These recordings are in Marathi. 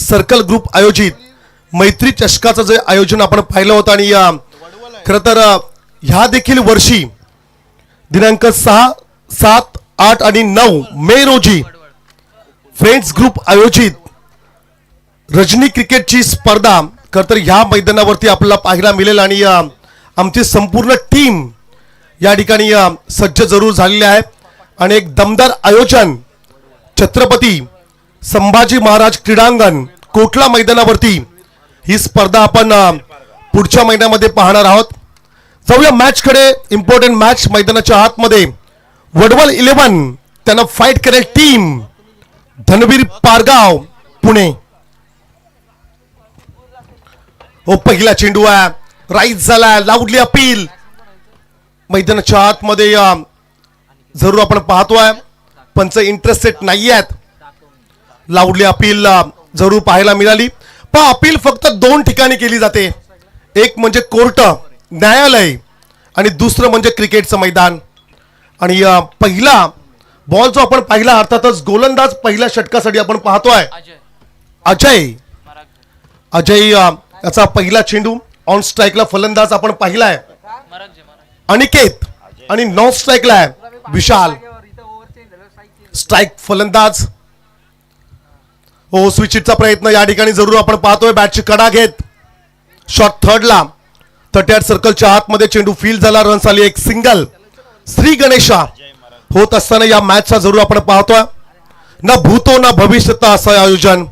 सर्कल ग्रुप आयोजित मैत्री चषकाचं जे आयोजन आपण पाहिलं होतं आणि खरं तर ह्या देखील वर्षी दिनांक 6, 7, 8 आणि 9 मे रोजी फ्रेंड्स ग्रुप आयोजित रजनी क्रिकेटची स्पर्धा खरं तर ह्या मैदानावरती आपल्याला पाहायला मिळेल आणि आमची संपूर्ण टीम या ठिकाणी सज्ज जरूर झालेली आहे आणि एक दमदार आयोजन छत्रपती संभाजी महाराज क्रीडांगण कोटला मैदानावरती ही स्पर्धा आपण पुढच्या महिन्यामध्ये पाहणार आहोत. जाऊया मॅच कडे. इम्पॉर्टंट मॅच मैदानाच्या आतमध्ये वडवल 11 त्यांना फाईट करेल टीम धनवीर पारगाव पुणे. हो पहिला चेंडू आहे राईज झाला लाऊडली अपील मैदानाच्या आतमध्ये जरूर आपण पाहतोय पंच इंटरेस्टेड नाही आहेत. लाऊडली अपील जरूर पाहायला मिळाली पण अपील फक्त 2 ठिकाणी केली जाते. एक म्हणजे कोर्ट न्यायालय आणि दुसरं म्हणजे क्रिकेटचं मैदान. आणि पहिला बॉल जो आपण पाहिला अर्थातच गोलंदाज पहिल्या षटकासाठी आपण पाहतोय अजय याचा पहिला चेंडू. ऑन स्ट्राईकला फलंदाज आपण पाहिलाय अनिकेत आणि नॉन स्ट्राईकला आहे विशाल. स्ट्राईक फलंदाज. हो स्विचिटचा प्रयत्न या ठिकाणी जरूर आपण पाहतोय. बॅटची कडा घेत शॉट थर्डला 38 सर्कलच्या आतमध्ये चेंडू फील्ड झाला. रन्स आली एक सिंगल. श्री गणेशा होत असताना या मॅचचा जरूर आपण पाहतोय. ना भूतो ना भविष्यता असं आयोजन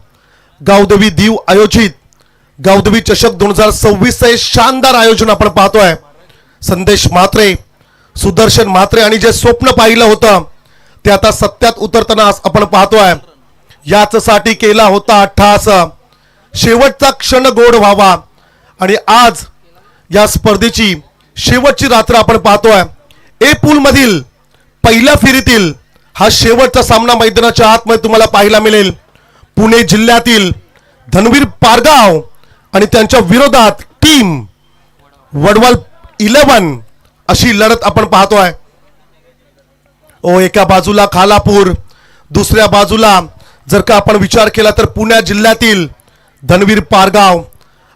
गावदेवी दीव आयोजित गावदेवी चषक 2026 हे शानदार आयोजन आपण पाहतोय. संदेश म्हात्रे सुदर्शन म्हात्रे आणि जे स्वप्न पाहिलं होतं ते आता सत्यात उतरताना आपण पाहतोय. याच साठी केला होता अट्टहास शेवटचा क्षण गोड व्हावा आणि आज या स्पर्धेची शेवटची रात्र आपण पाहतोय. ए पूल मधील पहिल्या फेरीतील हा शेवटचा सामना मैदानाच्या आतमध्ये तुम्हाला पाहायला मिळेल. पुणे जिल्ह्यातील धनवीर पारगाव आणि त्यांच्या विरोधात टीम वडवल 11 अशी लढत आपण पाहतोय. ओ एका बाजूला खालापूर दुसऱ्या बाजूला जर का आपण विचार केला तर पुणे जिल्ह्यातील धनवीर पारगाव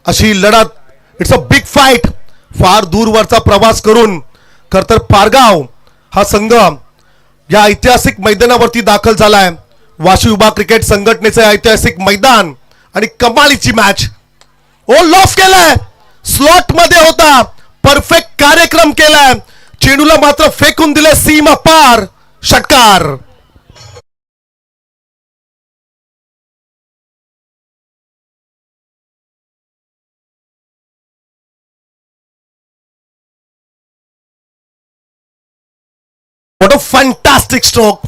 अशी लढत. It's a big fight. फार दूरवरचा प्रवास करून खरं तर पारगाव हा संघ या ऐतिहासिक मैदानावरती दाखल झालाय. वाशी विभाग क्रिकेट संघटनेचे ऐतिहासिक मैदान आणि कमालीची मॅच. ओ लॉफ केलाय स्लॉट मध्ये होता परफेक्ट कार्यक्रम केलाय. चेंडूला मात्र फेकून दिले सीमा पार. षटकार. What a fantastic stroke.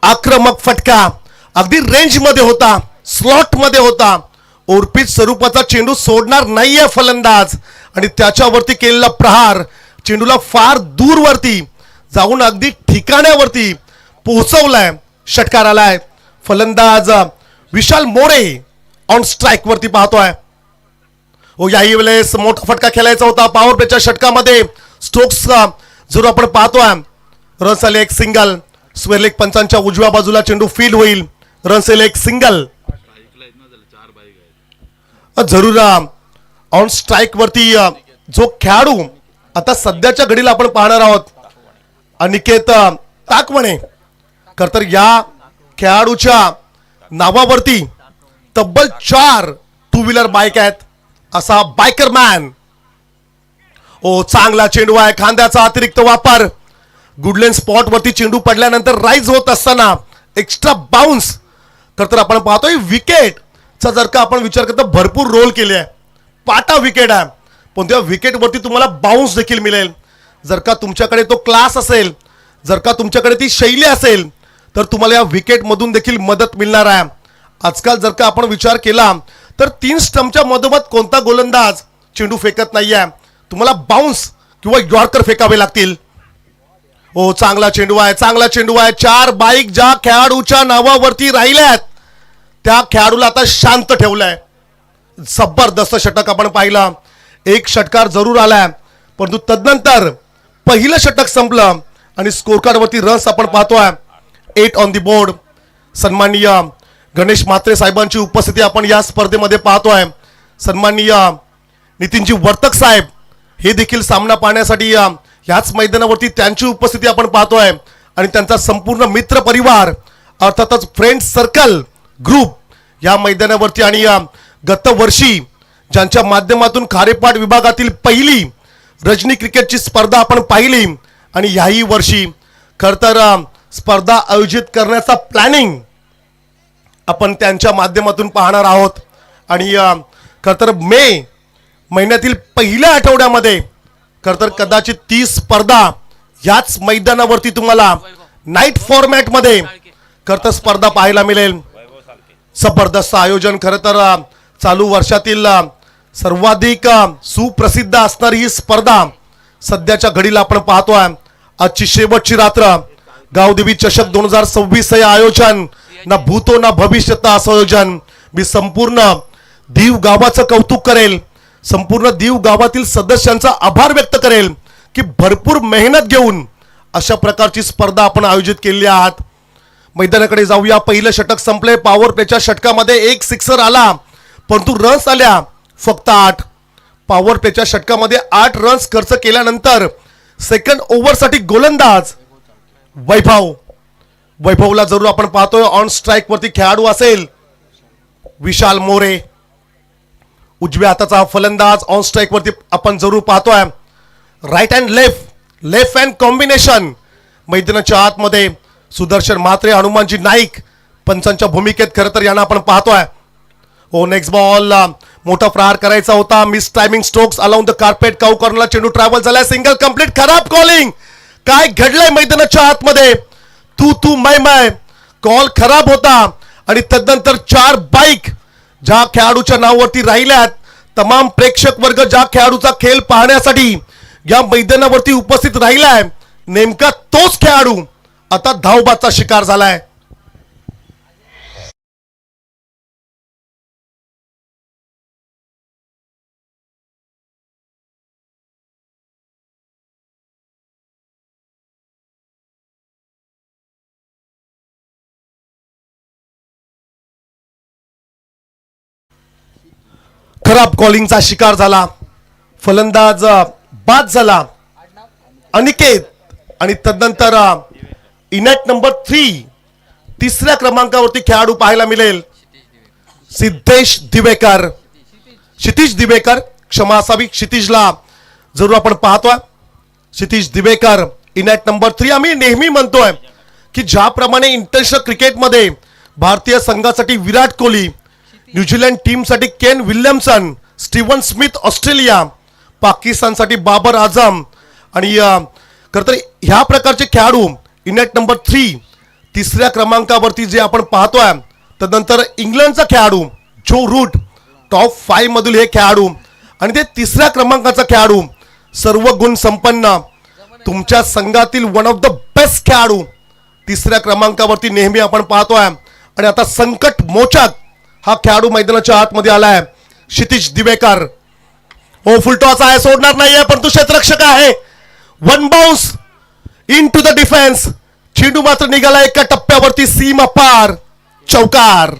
आक्रमक फटका अगदी रेंज मध्ये होता स्लॉट मध्ये होता. ओरपीच स्वरूपाचा चेंडू सोडणार नाहीये फलंदाज आणि त्याच्यावरती केलेला प्रहार चेंडूला फार दूरवरती जाऊन अगदी ठिकाण्यावरती पोहोचवलाय. षटकार आलाय. फलंदाज विशाल मोरे ऑन स्ट्राईक वरती पाहतोय. हो याही वेळेस मोठा फटका खेळायचा होता पॉवर प्लेच्या षटकामध्ये. स्ट्रोक्स जरूर आपण पाहतोय. रन्स आले एक सिंगल. स्वेरलेग पंचांच्या उजव्या बाजूला चेंडू फील्ड होईल. रन्स आले एक सिंगल. जरूर ऑन स्ट्राईक वरती जो खेळाडू आता सध्याच्या घडीला आपण पाहणार आहोत अनिकेत ताकवणे. खरं तर या खेळाडूच्या नावावरती तब्बल 4 टू व्हीलर बाईक आहेत असा बायकर मॅन. ओ चांगला चेंडू आहे. खांद्याचा अतिरिक्त वापर. गुडलेन स्पॉट वरती चेंडू पडल्यानंतर राईज होत असताना एक्स्ट्रा बाउन्स. खरं तर आपण पाहतोय विकेट चा जर का आपण विचार करता भरपूर रोल केले आहे. पाटा विकेट आहे पण त्या विकेट वरती तुम्हाला बाउन्स देखील मिळेल. जर का तुमच्याकडे तो क्लास असेल जर का तुमच्याकडे ती शैली असेल तर तुम्हाला या विकेट मधून देखील मदत मिळणार आहे. आजकाल जर का आपण विचार केला तर 3 स्टंपच्या मधोमध कोणता गोलंदाज चेंडू फेकत नाहीये. तुम्हाला बाउन्स किंवा यॉर्कर फेकावे लागतील. ओ चांगला चेंडू आहे चांगला चेंडू आहे. 4 बाईक ज्या खेळाडूच्या नावावरती राहिल्यात त्या खेळाडूला आता शांत ठेवलंय. जबरदस्त षटक आपण पाहिलं. एक षटकार जरूर आलाय परंतु तदनंतर पहिलं षटक संपलं आणि स्कोर कार्ड वरती रन्स आपण पाहतोय 8 ऑन दी बोर्ड. सन्माननीय गणेश म्हात्रे साहेबांची उपस्थिती आपण या स्पर्धेमध्ये पाहतोय. सन्माननीय नितीनजी वर्तक साहेब हे देखील सामना पाहण्यासाठी याच मैदानावरती त्यांची उपस्थिती आपण पाहतोय आणि त्यांचा संपूर्ण मित्र परिवार अर्थातच फ्रेंड सर्कल ग्रुप या मैदानावरती. आणि गत वर्षी ज्यांच्या माध्यमातून खारेपाट विभागातील पहिली रजनी क्रिकेटची स्पर्धा आपण पाहिली आणि याही वर्षी खरं तर स्पर्धा आयोजित करण्याचा प्लॅनिंग आपण त्यांच्या माध्यमातून पाहणार आहोत. आणि खरं तर मे महिन्यातील पहिल्या आठवड्यामध्ये खरं तर कदाचित ती स्पर्धा याच मैदानावरती तुम्हाला नाईट फॉर्मॅटमध्ये खरं तर स्पर्धा पाहायला मिळेल. जबरदस्त आयोजन. खरं तर चालू वर्षातील सर्वाधिक सुप्रसिद्ध असणारी ही स्पर्धा सध्याच्या घडीला आपण पाहतोय. आजची शेवटची रात्र गावदेवी चषक 2026 हे आयोजन ना भूतो ना भविष्यता असं आयोजन. मी संपूर्ण दीव गावाचं कौतुक करेल, संपूर्ण दीव गावातील सदस्यांचा आभार व्यक्त करेल की भरपूर मेहनत घेऊन अशा प्रकारची स्पर्धा आपण आयोजित केली आहात. मैदानाकडे जाऊया. पहिलं षटक संपले. पॉवर प्लेच्या षटकामध्ये एक सिक्सर आला परंतु रन्स आल्या फक्त 8. पॉवर प्लेच्या षटकामध्ये 8 रन्स खर्च केल्यानंतर सेकंड ओव्हरसाठी गोलंदाज वैभवला जरूर आपण पाहतोय. ऑन स्ट्राईक वरती खेळाडू असेल विशाल मोरे. उजव्या हाताचा फलंदाज ऑन स्ट्राईक वरती आपण जरूर पाहतोय. Right and left hand combination. मैदानाच्या आतमध्ये सुदर्शन म्हात्रे, हनुमानजी नाईक पंचांच्या भूमिकेत खरं तर यांना आपण पाहतोय. हो, नेक्स्ट बॉल मोठा प्रहार करायचा होता. Miss timing strokes along the carpet. Cow कॉर्नरला चेंडू ट्रॅव्हल झालाय. Single complete. खराब कॉलिंग. काय घडलंय मैदानाच्या आतमध्ये? तू मै कॉल खराब होता आणि तदनंतर 4 बाईक ज्या खेळाडूच्या नावावरती राहिल्यात. तमाम प्रेक्षक वर्ग ज्या खेळाडूचा खेळ पाहण्यासाठी या मैदानावरती उपस्थित राहिलाय नेमका तोच खेळाडू आता धावबादचा शिकार झालाय. खराब कॉलिंगचा शिकार झाला. फलंदाज बाद झाला अनिकेत. आणि तदनंतर इनेट नंबर 3 तिसऱ्या क्रमांकावरती खेळाडू पाहायला मिळेल क्षितीज दिवेकर. क्षमा असावी, क्षितिजला जरूर आपण पाहतोय. क्षितिज दिवेकर इनेट नंबर 3. आम्ही नेहमी म्हणतोय की ज्याप्रमाणे इंटरनॅशनल क्रिकेटमध्ये भारतीय संघासाठी विराट कोहली, न्यूझीलंड टीमसाठी Kane Williamson, Steven Smith Australia, पाकिस्तानसाठी बाबर आझम आणि खरं तर ह्या प्रकारचे खेळाडू इनेट नंबर 3 तिसऱ्या क्रमांकावरती जे आपण पाहतोय. तदनंतर इंग्लंडचा खेळाडू जो रूट टॉप 5 मधील हे खेळाडू आणि ते तिसऱ्या क्रमांकाचा खेळाडू सर्व गुण संपन्न तुमच्या संघातील वन ऑफ द बेस्ट खेळाडू तिसऱ्या क्रमांकावरती नेहमी आपण पाहतोय. आणि आता संकट मोचक हा खेळाडू मैदानाच्या आतमध्ये आलाय क्षितिज दिवेकर. हो, फुलटॉस आहे, सोडणार नाहीये परंतु क्षेत्ररक्षक आहे. 1 bounce into the defence. चेंडू मात्र निघाला एका टप्प्यावरती सीमा पार. चौकार.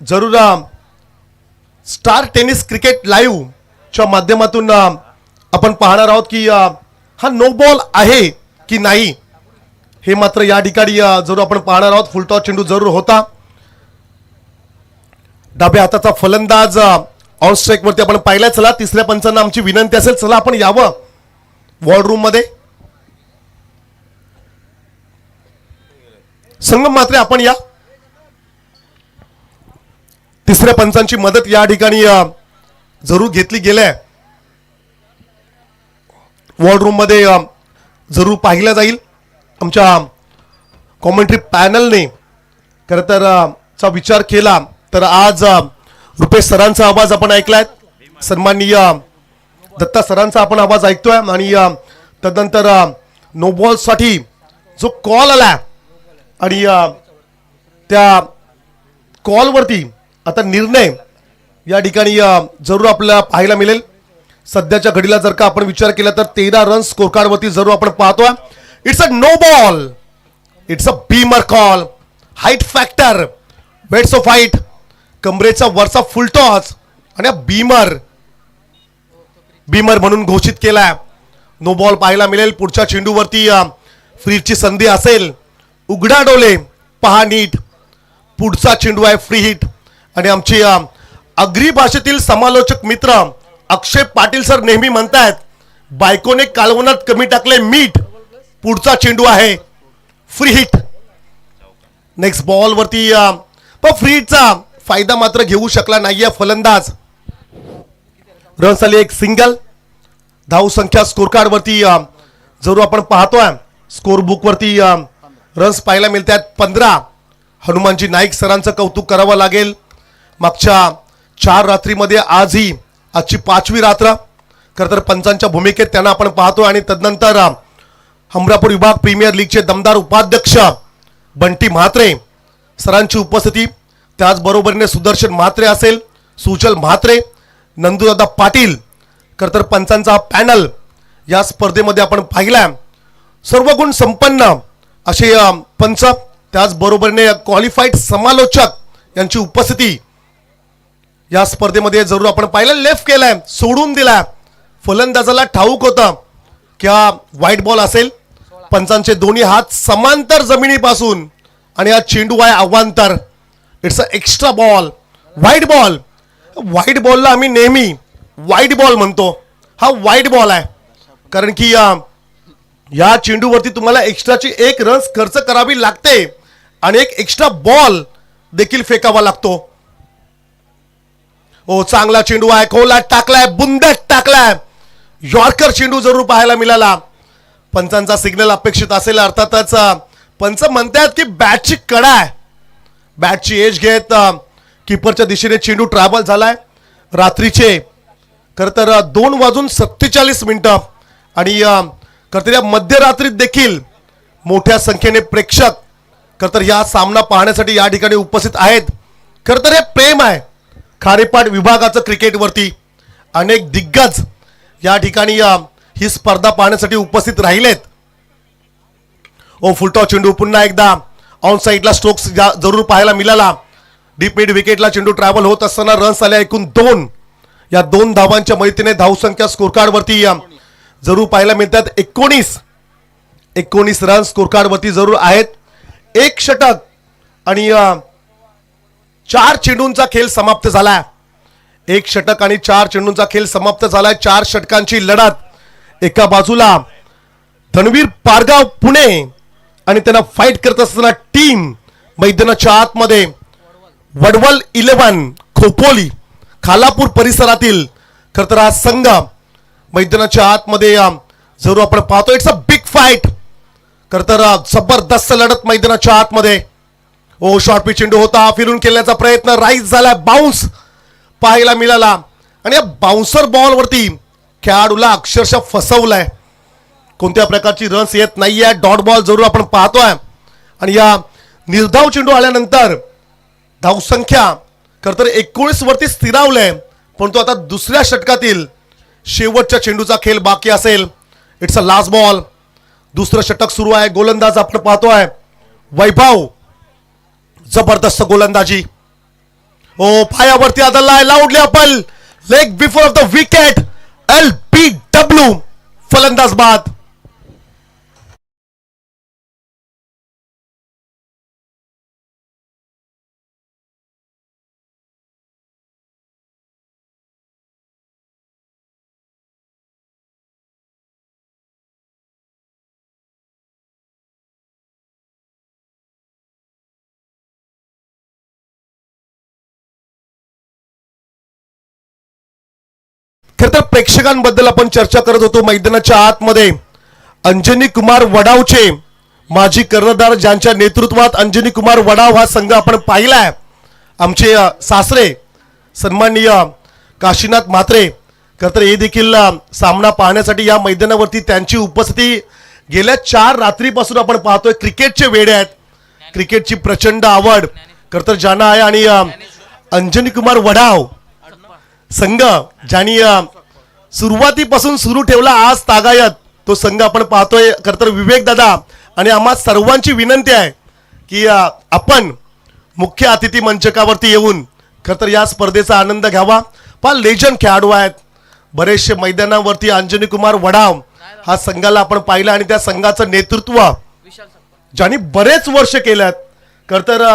जरूर स्टार टेनिस क्रिकेट लाईव्ह च्या माध्यमातून आपण पाहणार आहोत की हा नो बॉल आहे की नाही हे मात्र या ठिकाणी जरूर आपण पाहणार आहोत. फुलटॉस चेंडू जरूर होता. डाव्या हाताचा फलंदाज ऑन स्ट्राईक वरती आपण पाहिला. चला, तिसऱ्या पंचांना आमची विनंती असेल, चला आपण यावं वॉल रूम मध्ये. संगम मात्रे आपण या. तिसऱ्या पंचांची मदत या ठिकाणी जरूर घेतली गेली आहे. वॉर्ड मध्ये जरूर पाहिला जाईल. आमच्या कॉमेंट्री पॅनलने खरं तर चा विचार केला तर आज रुपेश सरांचा आवाज आपण ऐकलाय, सन्माननीय दत्ता सरांचा आपण आवाज ऐकतोय आणि तदनंतर नो बॉल साठी जो कॉल आला आणि त्या कॉलवरती आता निर्णय या ठिकाणी जरूर आपल्याला पाहायला मिळेल. सध्याच्या घडीला जर का आपण विचार केला तर 13 रन स्कोर कार्ड वरती जरूर आपण पाहतोय. It's a no ball, it's a beamer call, height factor, weights of height, कमरेचा वरचा फुल टॉस आणि बीमर म्हणून घोषित केलाय. नो बॉल पाहायला मिळेल. पुढच्या चेंडूवरती फ्रीची संधी असेल. उघडा डोले पहा नीट, पुढचा चेंडू आहे फ्री हिट. आणि आमचे अग्री भाषेतील समालोचक मित्र अक्षय पाटील सर नेहमी म्हणतात बायकोने कालवणात कमी टाकले मीठ. पुढचा चेंडू आहे फ्री हिट. नेक्स्ट बॉल वरती पण फ्री हिटचा फायदा मात्र घेऊ शकला नाहीये फलंदाज. रन्स आले एक सिंगल. धाव संख्या स्कोर कार्ड वरती जरूर आपण पाहतोय. स्कोर बुक वरती रन्स पाहायला मिळतात 15. हनुमानजी नाईक सरांचं कौतुक करावं लागेल. मागच्या 4 रात्रीमध्ये आजही आजची 5वी रात्र खरं तर पंचांच्या भूमिकेत त्यांना आपण पाहतो. आणि तदनंतर हमरापूर विभाग प्रीमियर लीगचे दमदार उपाध्यक्ष बंटी म्हात्रे सरांची उपस्थिती, त्याचबरोबरीने सुदर्शन म्हात्रे असेल, सुजल म्हात्रे, नंदूदादा पाटील, खरं तर पंचांचा पॅनल या स्पर्धेमध्ये आपण पाहिला. सर्व गुण संपन्न असे पंच, त्याचबरोबरीने क्वालिफाईड समालोचक यांची उपस्थिती या स्पर्धेमध्ये जरूर आपण पाहिलं. लेफ्ट केलाय, सोडून दिलाय. फलंदाजाला ठाऊक होतं की हा व्हाईट बॉल असेल. पंचांचे दोन्ही हात समांतर जमिनीपासून आणि हा चेंडू आहे अवांतर. It's a extra ball, white ball. White बॉलला आम्ही नेहमी व्हाईट बॉल म्हणतो. हा व्हाईट बॉल आहे कारण की या चेंडूवरती तुम्हाला एक्स्ट्राची 1 रन खर्च करावी लागते आणि एक एक्स्ट्रा बॉल देखील फेकावा लागतो. ओ चांगला चेंडू आहे, खोलात टाकलाय, बुंद्यात टाकलाय. यॉर्कर चेंडू जरूर पाहायला मिळाला. पंचांचा सिग्नल अपेक्षित असेल अर्थातच. पंच म्हणतात की बॅटची कडा आहे, बॅटची एज घेत किपरच्या दिशेने चेंडू ट्रॅव्हल झालाय. रात्रीचे खरं तर 2:47 आणि खरं तर या मध्यरात्रीत देखील मोठ्या संख्येने प्रेक्षक खरं तर या सामना पाहण्यासाठी या ठिकाणी उपस्थित आहेत. खरं तर हे प्रेम आहे खारेपाट विभागाचं क्रिकेटवरती. अनेक दिग्गज या ठिकाणी ही स्पर्धा पाहण्यासाठी उपस्थित राहिलेत. ओ फुलटॉस चेंडू पुन्हा एकदा ऑन साईडला स्ट्रोक्स जरूर पाहायला मिळाला. डीप मिड विकेटला चेंडू ट्रॅव्हल होत असताना रन्स आले एकूण 2. या 2 धावांच्या मदतीने धावसंख्या स्कोर कार्ड वरती जरूर पाहायला मिळतात. 19 रन स्कोर कार्ड वरती जरूर आहेत. 1 षटक आणि 4 चेंडूंचा खेळ समाप्त झालाय. 1 षटक आणि 4 चेंडूंचा खेळ समाप्त झालाय. 4 षटकांची लढत. एका बाजूला धनवीर पारगाव पुणे आणि त्यांना फाईट करत असताना टीम मैदानाच्या आतमध्ये वडवल 11 खोपोली खालापूर परिसरातील खरं तर हा संघ मैदानाच्या आतमध्ये जरूर आपण पाहतो. It's a big fight. खरं तर जबरदस्त लढत मैदानाच्या आतमध्ये. ओ शॉर्ट पिच चेंडू होता, फिरून केल्याचा प्रयत्न, राईज झाला, बाउन्स पाहायला मिळाला आणि या बाउन्सर बॉलवरती खेळाडूला अक्षरशः फसवलंय. कोणत्या प्रकारची रन्स येत नाहीये. डॉट बॉल जरूर आपण पाहतोय आणि या निर्धाव चेंडू आल्यानंतर धावसंख्या खरं तर 19 वरती स्थिरावलंय. पण तो आता दुसऱ्या षटकातील शेवटच्या चेंडूचा खेळ बाकी असेल. It's a last ball. दुसरं षटक सुरू आहे. गोलंदाज आपण पाहतोय वैभव, जबरदस्त गोलंदाजी. ओ पायावरती आदळलाय, loudly appeal, leg before of the wicket. LBW फलंदाज बाद. खरं तर प्रेक्षकांबद्दल आपण चर्चा करत होतो. मैदानाच्या आतमध्ये अंजनी कुमार वडावचे माजी कर्णधार ज्यांच्या नेतृत्वात अंजनी कुमार वडाव हा संघ आपण पाहिलाय. आमचे सासरे सन्माननीय काशीनाथ म्हात्रे. खरं तर हे देखील सामना पाहण्यासाठी या मैदानावरती त्यांची उपस्थिती गेल्या 4 रात्रीपासून आपण पाहतोय. क्रिकेटचे वेडे आहेत, क्रिकेटची प्रचंड आवड खरं तर ज्यांना आहे. आणि अंजनी कुमार वडाव संघ ज्यांनी सुरुवातीपासून सुरू ठेवला आज तागायत तो संघ आपण पाहतोय. खरं तर विवेक दादा आणि आम्हा सर्वांची विनंती आहे की आपण मुख्य अतिथी मंचकावरती येऊन खरं तर या स्पर्धेचा आनंद घ्यावा. फार लेजंड खेळाडू आहेत बरेचसे मैदानावरती. अंजनी कुमार वडाव हा संघाला आपण पाहिला आणि त्या संघाचं नेतृत्व ज्यांनी बरेच वर्ष केल्यात. खरं तर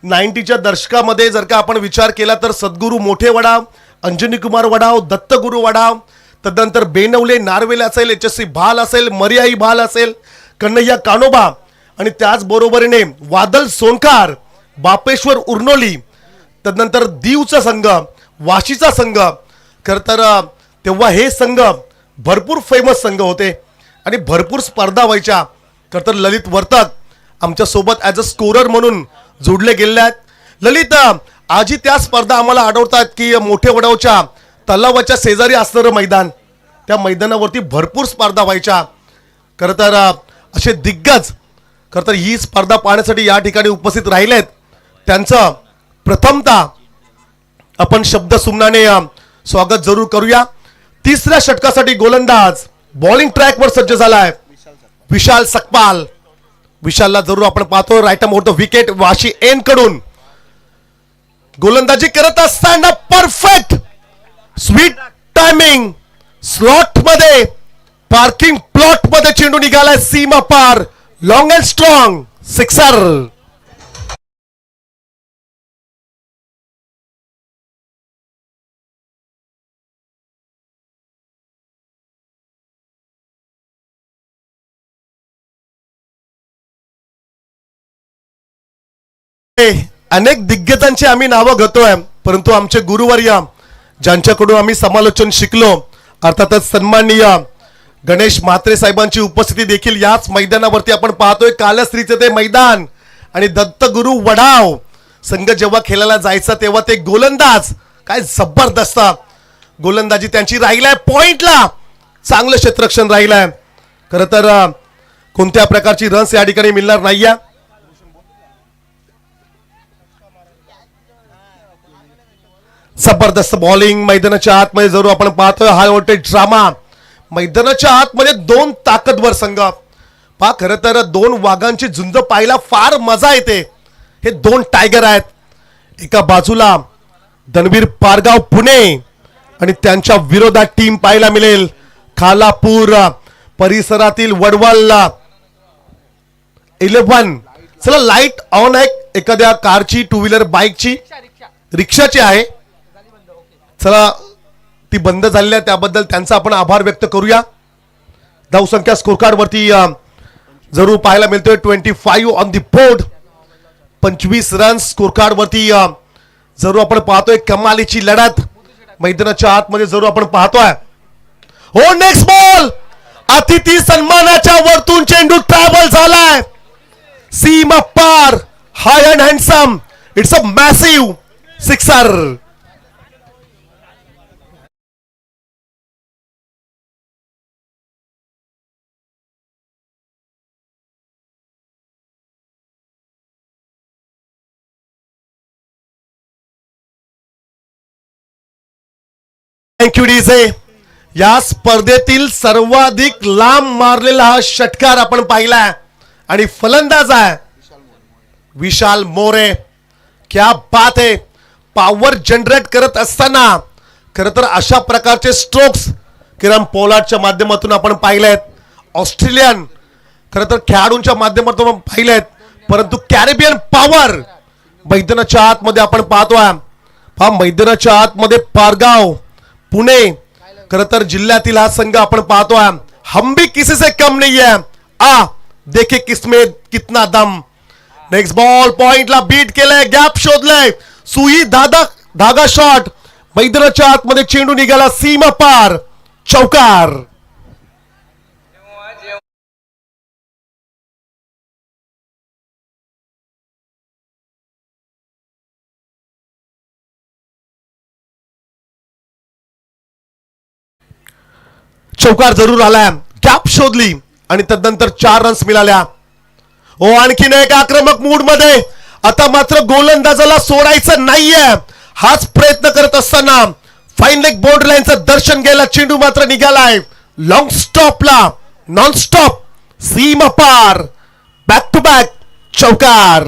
90च्या दशकामध्ये जर का आपण विचार केला तर सद्गुरू मोठे वडाव, अंजनी कुमार वडाव, दत्तगुरू वडाव, तदनंतर बेनवले नार्वेल असेल, HSC भाल असेल, मर्याई भाल असेल, कन्हैया कानोबा आणि त्याचबरोबरीने वादल सोनकार, बापेश्वर उर्नोली, तदनंतर दीवचा संघ, वाशीचा संघ. खरं तर तेव्हा हे संघ भरपूर फेमस संघ होते आणि भरपूर स्पर्धा व्हायच्या. खरं तर ललित वर्तक आमच्यासोबत ॲज अ स्कोरर म्हणून जोडले गेले आहेत. ललित, आजही त्या स्पर्धा आम्हाला आढळतात की मोठे वडावच्या तलावाच्या शेजारी असणारं मैदान, त्या मैदानावरती भरपूर स्पर्धा व्हायच्या. खरं तर असे दिग्गज खरं तर ही स्पर्धा पाहण्यासाठी या ठिकाणी उपस्थित राहिलेत. त्यांचं प्रथमतः आपण शब्द सुमनाने स्वागत जरूर करूया. तिसऱ्या षटकासाठी गोलंदाज बॉलिंग ट्रॅकवर सज्ज झालाय विशाल सकपाल. विशालला जरूर आपण पाहतो. राईट मोर द विकेट वाशी एन कडून गोलंदाजी करत असताना परफेक्ट स्वीट टायमिंग स्लॉट मध्ये पार्किंग प्लॉट मध्ये चेंडू निघालाय सीमा पार. Long and strong sixer. अनेक दिग्गजांची आम्ही नावं घेतोय, परंतु आमचे गुरुवर्य ज्यांच्याकडून आम्ही समालोचन शिकलो अर्थातच सन्माननीय गणेश म्हात्रे साहेबांची उपस्थिती देखील याच मैदानावरती आपण पाहतोय. कालश्रीचे ते मैदान आणि दत्तगुरू वडाव संघ जेव्हा खेळायला जायचा तेव्हा ते गोलंदाज काय जबरदस्त गोलंदाजी त्यांची राहिलाय. पॉइंटला चांगलं क्षेत्ररक्षण राहिलंय. खरं तर कोणत्या प्रकारची रन्स या ठिकाणी मिळणार नाहीये. जबरदस्त बॉलिंग मैदानाच्या आतमध्ये जरूर आपण पाहतोय. हाय व्होल्टेज ड्रामा मैदानाच्या आतमध्ये 2 ताकदवर संघ पहा. खरं तर 2 वाघांची झुंज पाहायला फार मजा येते. हे 2 टायगर आहेत. एका बाजूला धनवीर पारगाव पुणे आणि त्यांच्या विरोधात टीम पाहायला मिळेल खालापूर परिसरातील वडवल 11. चला लाईट ऑन आहे एखाद्या कारची, 2 व्हीलर बाईकची, रिक्षाची आहे. चला ती बंद झालेली आहे त्याबद्दल त्यांचा आपण आभार व्यक्त करूया. धावसंख्या स्कोर कार्ड वरती जरूर पाहायला मिळतोय 25 on the board. 25 runs score card वरती जरूर आपण पाहतोय. कमालीची लढत मैदानाच्या आतमध्ये जरूर आपण पाहतोय. हो नेक्स्ट बॉल अतिथी सन्मानाच्या वरतून चेंडू ट्रॅव्हल झालाय सीमा पार. High and handsome. It's a massive sixer. Thank you DJ. या स्पर्धेतील सर्वाधिक लांब मारलेला हा षटकार आपण पाहिलाय आणि फलंदाज आहे विशाल मोरे. क्या बात आहे. पॉवर जनरेट करत असताना खरं तर अशा प्रकारचे स्ट्रोक्स किरण पोलार्डच्या माध्यमातून आपण पाहिलेत. ऑस्ट्रेलियन खरं तर खेळाडूंच्या माध्यमातून पाहिलेत, परंतु कॅरेबियन पॉवर मैदानाच्या आतमध्ये आपण पाहतोय. पहा मैदानाच्या आतमध्ये पारगाव पुणे खरं तर जिल्ह्यातील हा संघ आपण पाहतोय. हम भी किसी से कम नहीं है. आ देखे किसमें कितना दम. नेक्स्ट बॉल पॉइंटला बीट केलंय, गॅप शोधलंय, सुई धागा शॉट मैदानाच्या आतमध्ये चेंडू निघाला सीमा पार, चौकार. चौकार जरूर आला, गॅप शोधली आणि तदनंतर 4 रन्स मिळाल्या. ओ आणखीन एक आक्रमक मूड मध्ये. आता मात्र गोलंदाजाला सोडायचं नाहीये, हाच प्रयत्न करत असताना फाईन लेग बोर्ड लाईनचं दर्शन घ्यायला चेंडू मात्र निघालाय लॉंग स्टॉपला. नॉन स्टॉप, सीमा पार, बॅक टू बॅक चौकार.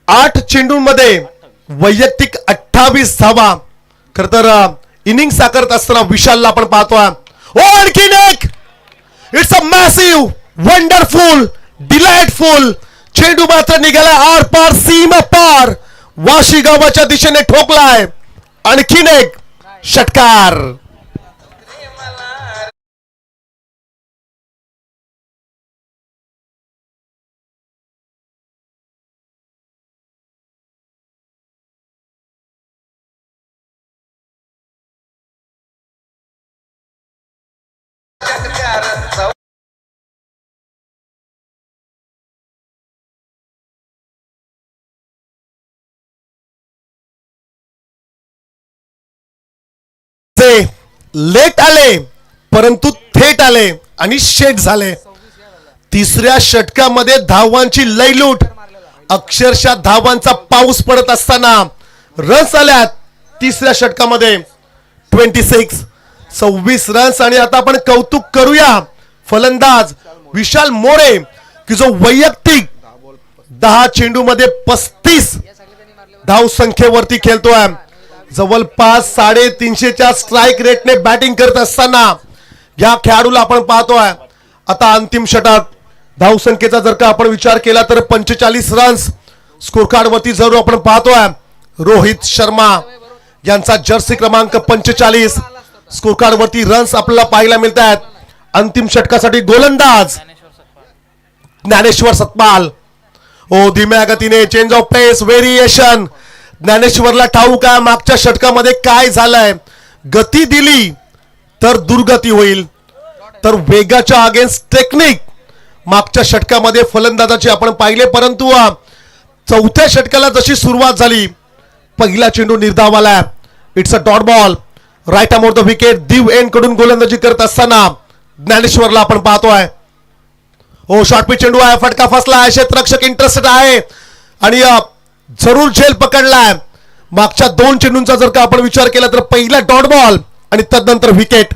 आठ चेंडूंमध्ये वैयक्तिक 28 धावा. खर तर इनिंग साकारत असताना विशालला आपण पाहतोय. ओ आणखीन एक. It's a massive, wonderful, delightful. चेंडू मात्र निघाला आर पार, सीमा पार, वाशी गावाच्या दिशेने ठोकलाय. आणखीन एक षटकार. लेट आले परंतु थेट आले आणि शेट झाले. तिसऱ्या षटकामध्ये धावांची लयलूट, अक्षरशः धावांचा पाऊस पडत असताना रन्स आल्यात तिसऱ्या षटकामध्ये 26 रन्स. आणि आता आपण कौतुक करूया फलंदाज विशाल मोरे की जो वैयक्तिक 10 चेंडू मध्ये 35 धाव संख्येवरती खेळतोय. जवळपास 350च्या स्ट्राइक रेटने बॅटिंग करत असताना या खेळाडूला आपण पाहतोय. आता अंतिम षटक धाव संख्येचा जर का आपण विचार केला तर 45 रन्स स्कोर कार्ड वरती जरूर आपण पाहतोय. रोहित शर्मा यांचा जर्सी क्रमांक 45 स्कोर कार्ड वरती रन्स आपल्याला पाहायला मिळत आहेत. अंतिम षटकासाठी गोलंदाज ज्ञानेश्वर सतपाल. ओ धीम्या गतीने चेंज ऑफ पेस, व्हेरिएशन. ज्ञानेश्वरला ठाऊक आहे मागच्या षटकामध्ये काय झालंय. गती दिली तर दुर्गती होईल, तर वेगाच्या अगेन्स्ट टेक्निक मागच्या षटकामध्ये फलंदाजाचे आपण पाहिले. परंतु चौथ्या षटकाला जशी सुरुवात झाली, पहिला चेंडू निर्धावाला. It's a dot ball, right arm over the wicket. दिव एंड कडून गोलंदाजी करत असताना ज्ञानेश्वरला आपण पाहतोय. हो शॉर्ट पिच चेंडू आहे, फटका फसला आहे, क्षेत्ररक्षक इंटरेस्टेड आहे आणि जरूर झेल पकडलाय. मागच्या 2 चेंडूंचा जर का आपण विचार केला तर पहिला डॉट बॉल आणि तदनंतर विकेट.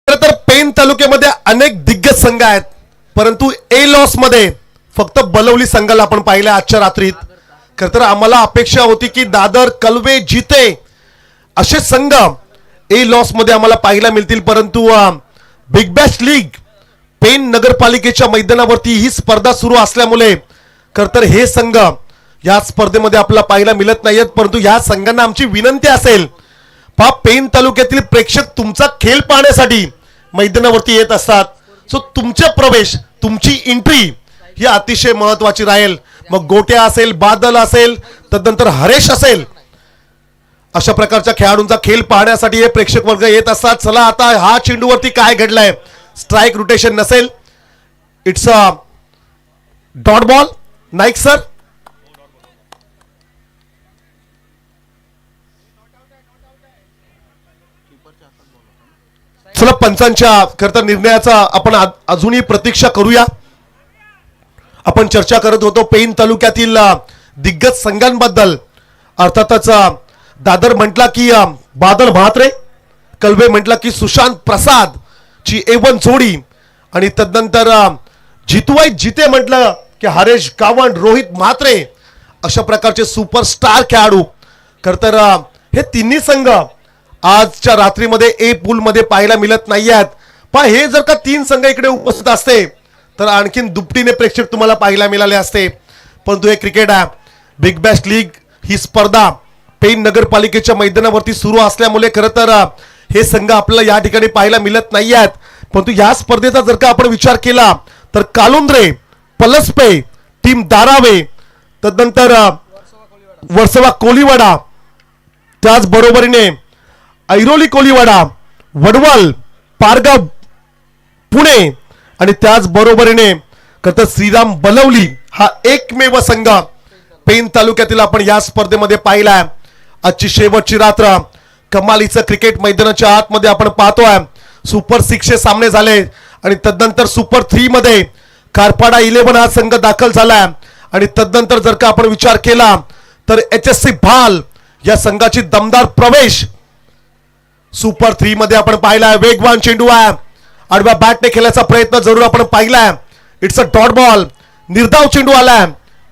तर पेन तालुक्यामध्ये अनेक दिग्गज संघ आहेत, परंतु ए लॉस मध्ये फक्त बलवली संघाला आपण पाहिलं आजच्या रात्रीत. खरं तर आम्हाला अपेक्षा होती की दादर, कलवे, जिते असे संघ ए लॉस मध्ये आम्हाला पाहायला मिळतील. परंतु बिग बॅश लीग पेन नगरपालिकेच्या मैदानावरती ही स्पर्धा सुरू असल्यामुळे खरं तर हे संघ या स्पर्धेमध्ये आपल्याला पाहायला मिळत नाहीयेत. परंतु या संघांना आमची विनंती असेल, पहा पेन तालुक्यातील प्रेक्षक तुमचा खेळ पाहण्यासाठी मैदानावरती येत असतात. सो तुमचे प्रवेश, तुमची एंट्री ही अतिशय महत्वाची राहील. मग गोट्या असेल, बादल असेल, तदनंतर हरेश असेल, अशा प्रकारच्या खेळाडूंचा खेळ पाहण्यासाठी हे प्रेक्षक वर्ग येत असतात. चला आता हा चेंडूवरती काय घडलंय. स्ट्राइक रोटेशन नसेल, it's a dot ball. Naik sir, चला पंचांच्या खरं निर्णयाचा आपण अजूनही प्रतीक्षा करूया. आपण चर्चा करत होतो पेन तालुक्यातील दिग्गज संघांबद्दल. अर्थातच दादर म्हटला की बादल म्हात्रे, कलवे म्हटला की सुशांत प्रसाद ची A1 जोडी आणि तदनंतर जितवाई जिते म्हटलं की हरेश गावंड, रोहित म्हात्रे अशा प्रकारचे सुपरस्टार खेळाडू. खर तर हे तिन्ही संघ आजच्या रात्रीमध्ये ए पूल मध्ये पाहायला मिळत नाही आहेत. पण हे जर का 3 संघ इकडे उपस्थित असते तर आणखीन दुपटीने प्रेक्षक तुम्हाला पाहायला मिळाले असते. परंतु हे क्रिकेट आहे. बिग बॅश लीग ही स्पर्धा पेन नगरपालिकेच्या मैदानावरती सुरू असल्यामुळे खरं तर हे संघ आपल्याला या ठिकाणी पाहायला मिळत नाही आहेत. परंतु या स्पर्धेचा जर का आपण विचार केला तर कालुंद्रे, पलसपे, टीम दारावे, तदनंतर वर्सोवा कोलीवाडा, त्याचबरोबरीने ऐरोली कोलीवाडा, वडवल, पारगाव पुणे आणि त्याचबरोबरीने खरं श्रीराम बलवली हा एकमेव संघ पेन तालुक्यातील आपण या स्पर्धेमध्ये पाहिलाय. आजची शेवटची रात्र कमालीचं क्रिकेट मैदानाच्या आतमध्ये आपण पाहतोय. सुपर 6 सामने झाले आणि तदनंतर सुपर 3 मध्ये कारपाडा 11 हा संघ दाखल झालाय आणि तदनंतर जर का आपण विचार केला तर HSC भाल या संघाची दमदार प्रवेश सुपर 3 मध्ये आपण पाहिलाय. वेगवान चेंडू आहे, आडव्या बॅटने खेळण्याचा प्रयत्न जरूर आपण पाहिलाय. इट्स अ डॉट बॉल, निर्धाव चेंडू आलाय.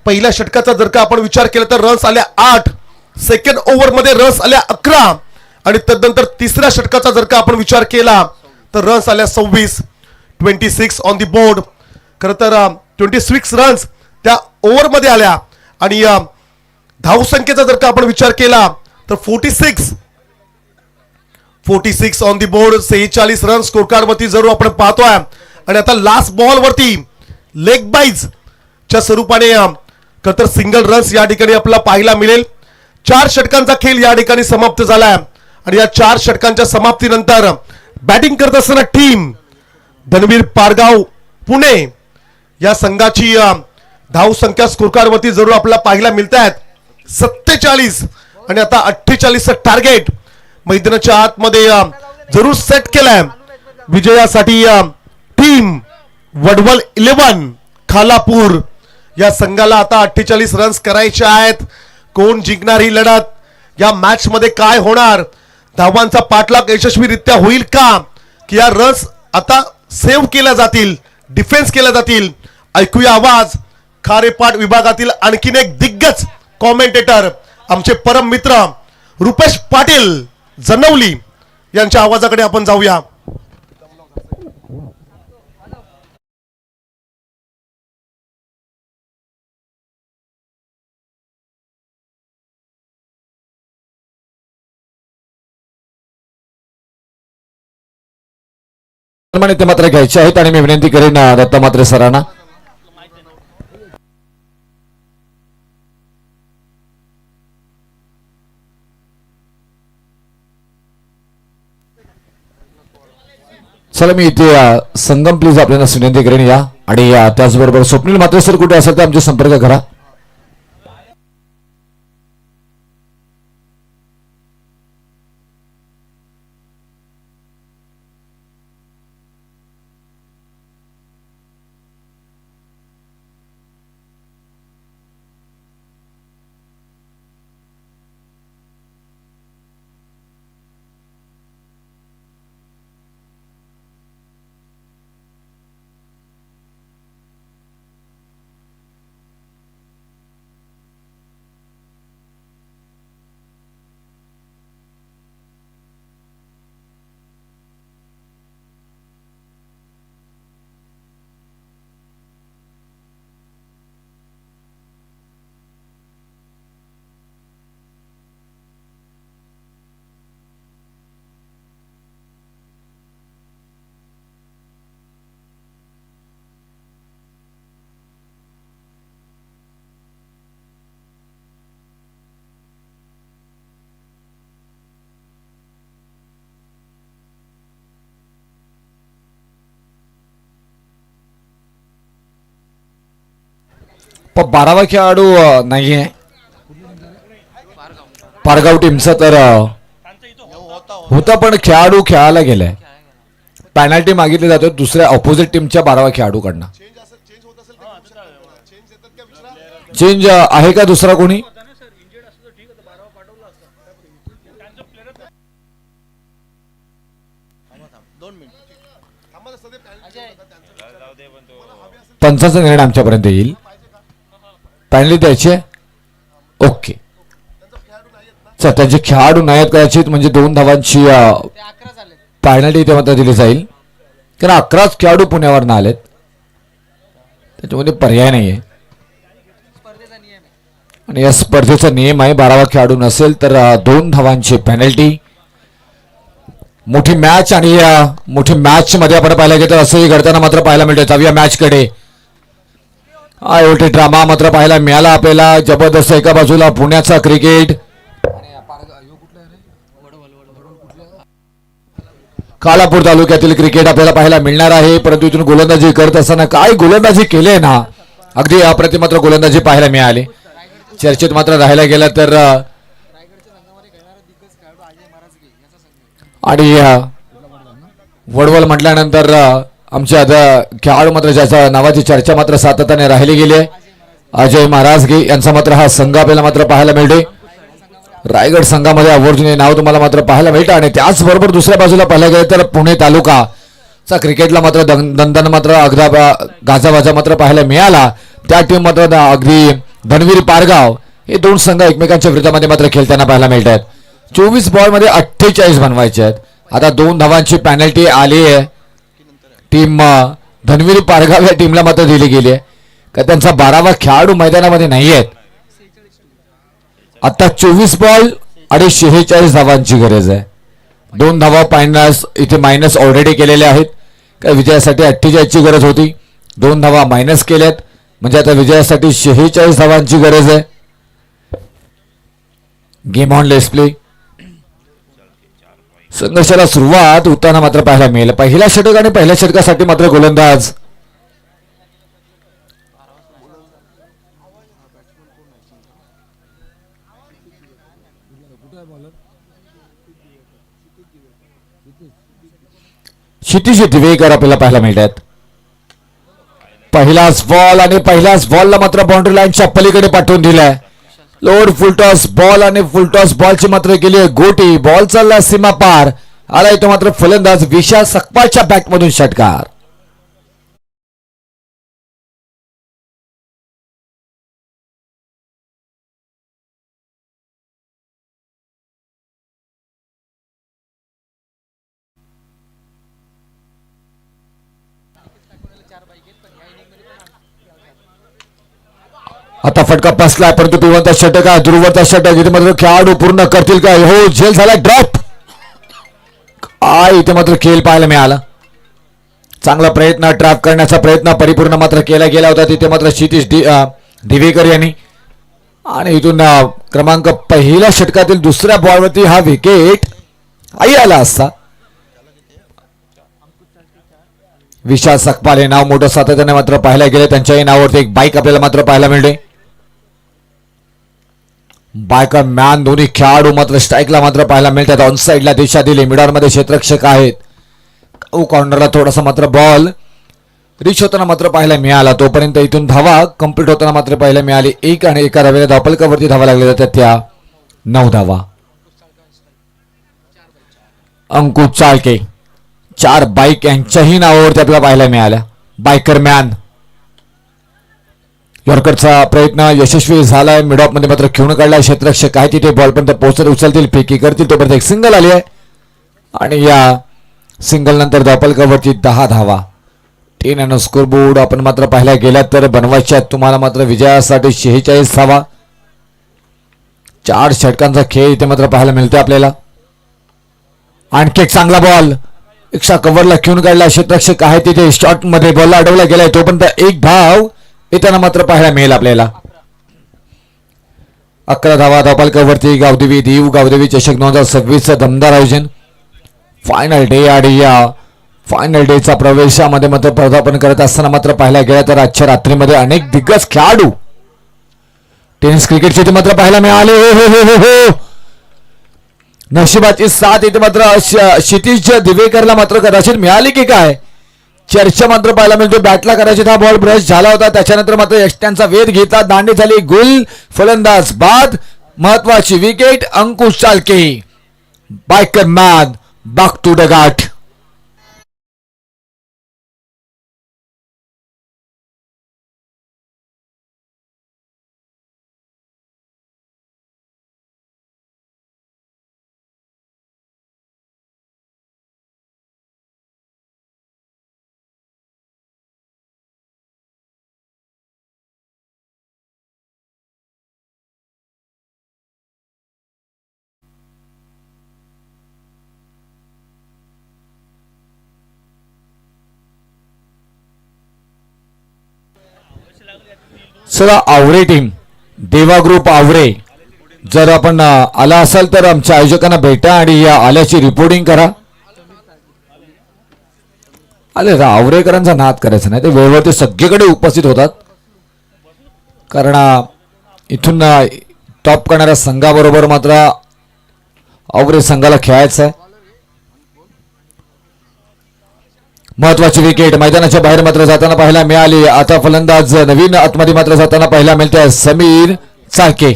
पहिल्या षटकाचा जर का आपण विचार केला तर रन्स आल्या 8, सेकंड ओव्हर मध्ये रन्स आल्या 11 आणि तदनंतर तिसऱ्या षटकाचा जर का आपण विचार केला तर रन्स आल्या 26 ऑन दी बोर्ड. खरं तर 26 रन्स त्या ओव्हर मध्ये आल्या आणि धावसंख्येचा जर का आपण विचार केला तर 46 on the board. 46 run score card वरती जरूर आपण पाहतोय आणि आता लास्ट बॉल वरती लेग बाईज च्या स्वरूपाने खरं तर सिंगल रन्स या ठिकाणी आपल्याला पाहायला मिळेल. 4 षटकांचा खेळ या ठिकाणी समाप्त झालाय आणि या 4 षटकांच्या समाप्तीनंतर बॅटिंग करत असताना टीम धनवीर पारगाव पुणे या संघाची धाव संख्या स्कोर कार्ड वरती जरूर आपल्याला पाहायला मिळत आहेत 47 आणि आता 48चं टार्गेट मैदानाच्या आतमध्ये जरूर सेट केलाय. विजयासाठी टीम वडवल 11 खालापूर या संघाला आता 48 रन्स करायचे आहेत. कोण जिंकणार ही लढत, या मॅच मध्ये काय होणार, धावांचा पाठलाग यशस्वीरित्या होईल का की या रन्स आता सेव्ह केल्या जातील, डिफेन्स केल्या जातील. ऐकूया आवाज खारेपाट विभागातील आणखीन एक दिग्गज कॉमेंटेटर आमचे परम मित्र रुपेश पाटील जनवली यांच्या आवाजाकडे आपण जाऊया. ते मात्र घ्यायचे आहेत आणि मी विनंती करेन दत्ता मात्रे सरांना. चला मी इथे संगम प्लीज आपल्याला विनंती करेन या आणि त्याचबरोबर स्वप्नील मात्रे सर कुठे असेल तर आमचे संपर्क करा. पण 12वा खेळाडू नाहीये पारगाव टीमचा, तर होता पण खेळाडू खेळायला गेलाय. पेनल्टी मागितली जाते दुसऱ्या ऑपोजिट टीमच्या 12वा खेळाडूकडनं. चेंज आहे का दुसरा कोणी? पंचाचा निर्णय आमच्यापर्यंत येईल. पॅनली द्यायचे ओके. चल त्यांचे खेळाडू नाहीत कदाचित म्हणजे 2 धावांची पॅनल्टी इथे मात्र दिली जाईल कारण 11 खेळाडू पुण्यावर आलेत त्याच्यामध्ये पर्याय नाहीये आणि या स्पर्धेचा नियम आहे 12वा खेळाडू नसेल तर 2 धावांची पेनल्टी. मोठी मॅच आणि मोठी मॅच मध्ये आपण पाहायला गेलं तर असंही घडताना मात्र पाहायला मिळतं. जाऊया मॅच कडे. एवढे ड्रामा मात्र पाहायला मिळाला आपल्याला. जबरदस्त एका बाजूला पुण्याचा क्रिकेट कालापूर तालुक्यातील क्रिकेट आपल्याला पाहायला मिळणार आहे परंतु इथून गोलंदाजी करत असताना काय गोलंदाजी केले ना अगदी अप्रतिम मात्र गोलंदाजी पाहायला मिळाली. चर्चेत मात्र राहायला गेला तर आणि वडवल म्हटल्यानंतर आमच्या खेळाडू मात्र ज्याच्या नावाची चर्चा मात्र सातत्याने राहिली गेली आहे अजय महाराजगे यांचा मात्र हा संघ आपल्याला मात्र पाहायला मिळते. रायगड संघामध्ये आवर्जून नाव तुम्हाला मात्र पाहायला मिळतं आणि त्याचबरोबर दुसऱ्या बाजूला पाहायला गेलं तर पुणे तालुकाचा क्रिकेटला मात्र दणदण मात्र अगदा गाजावाजा मात्र पाहायला मिळाला. त्या टीम मात्र अगदी धनवीर पारगाव हे 2 संघ एकमेकांच्या विरोधामध्ये मात्र खेळताना पाहायला मिळतात. 24 बॉलमध्ये 48 बनवायचे आहेत. आता 2 धावांची पॅनल्टी आली आहे. टीम धनवीर पारगाव या टीमला मात्र दिली गेली आहे का त्यांचा 12वा खेळाडू मैदानामध्ये नाही आहेत. आता 24 बॉल आणि 46 धावांची गरज आहे. 2 धावा इथे मायनस ऑलरेडी केलेल्या आहेत का विजयासाठी 48 ची गरज होती. 2 धावा मायनस केल्यात म्हणजे आता विजयासाठी 46 धावांची गरज आहे. Game on let's play. संघर्षाला सुरुवात होताना मात्र पाहायला मिळेल. पहिला षटक आणि पहिल्या षटकासाठी मात्र गोलंदाज क्षितिज दिवेकर आपल्याला पाहायला मिळतात. पहिलाच बॉल आणि पहिल्याच बॉलला मात्र बाउंड्री लाईनच्या पलीकडे पाठवून दिलाय. लोड फुलटॉस बॉल आणि फुलटॉस बॉलची मात्र गेली गोटी. बॉल चालला सीमा पार आला इथं मात्र फलंदाज विशाल सकपाळच्या बॅटमधून षटकार. आता फटका बसलाय परंतु पिवंत षटक आहे ध्रुवता षटक इथे मात्र खेळाडू पूर्ण करतील काय. हो झेल झाला ड्रॉप. इथे मात्र खेळ पाहायला मिळाला. चांगला प्रयत्न ट्रॅप करण्याचा प्रयत्न परिपूर्ण मात्र केला गेला होता तिथे मात्र क्षितिज दिवेकर यांनी आणि इथून क्रमांक पहिल्या षटकातील दुसऱ्या बॉलवरती हा विकेट आला असता. विशाल सकपाल हे नाव मोठं सातत्याने मात्र पाहायला गेले. त्यांच्याही नावावरती एक बाईक आपल्याला मात्र पाहायला मिळते. बायकर मॅन दोन्ही खेळाडू मात्र स्ट्राईकला मात्र पाहायला मिळतात. ऑन साईडला दिशा दिली मिडॉरमध्ये क्षेत्ररक्षक आहेत. कॉर्नरला थोडासा मात्र बॉल रिच होताना मात्र पाहायला मिळाला. तोपर्यंत इथून धावा कंप्लीट होताना मात्र पाहायला मिळाली. 1 आणि एका धावेला धावफलकावरती धावा लागल्या जातात त्या 9 धावा. अंकुश चाळके 4 बाईक यांच्याही नावावरती आपल्याला पाहायला मिळाल्या. बायकर मॅन यॉर्करचा प्रयत्न यशस्वी झालाय. मिडॉप मध्ये मात्र खेळून काढलाय. क्षेत्ररक्षक आहे तिथे बॉल पर्यंत पोहोचत उचलतील फेकी करतील तोपर्यंत एक सिंगल आली आहे आणि या सिंगल नंतर धावफलकावरती 10 धावा. 10 आणि स्कोरबोर्ड आपण मात्र पाहायला गेलात तर बनवायच्या तुम्हाला मात्र विजयासाठी 46 धावा. 4 षटकांचा खेळ इथे मात्र पाहायला मिळतो आपल्याला. आणखी एक चांगला बॉल एक्स्ट्रा कव्हरला खेळून काढला. क्षेत्ररक्षक आहे तिथे शॉर्ट मध्ये बॉलला अडवला गेलाय तोपर्यंत 1 धाव येताना मात्र पाहायला मिळेल आपल्याला. 11 धावा धावफलकावरती गावदेवी देव गावदेवी चषक 2026 दमदार आयोजन. फायनल डे आणि या फायनल डेचा प्रवेशामध्ये मात्र पदार्पण करत असताना मात्र पाहायला गेला तर आजच्या रात्रीमध्ये अनेक दिग्गज खेळाडू टेनिस क्रिकेटचे मात्र पाहायला मिळाले. हो नशिबाची साथ इथे मात्र क्षितिज दिवेकरला मात्र कदाचित मिळाली की काय चर्चा मात्र पाहायला मिळतो. बॅटला कदाचित हा बॉल ब्रश झाला होता त्याच्यानंतर मात्र यष्ट्यांचा वेध घेतला. दांडी झाली गुल. फलंदाज बाद. महत्वाची विकेट अंकुश चालके. बायकर मॅन बॅक टू द गाठ. चला आवरे टीम, देवा ग्रुप आवरे, जर आपण आला असाल तर आमच्या आयोजकांना भेटा आणि या आल्याची रिपोर्टिंग करा. आले आवरेकरांचा नाद करायचा नाही, ते वेळेवर ते सगळीकडे उपस्थित होतात. कारण इथून टॉप करणाऱ्या संघाबरोबर मात्र आवरे संघाला खेळायचं आहे. महत्वाची विकेट मैदानाच्या बाहेर मात्र जाताना पाहायला मिळाली. आता फलंदाज नवीन आतमध्ये मात्र जाताना पाहायला मिळते समीर चाके.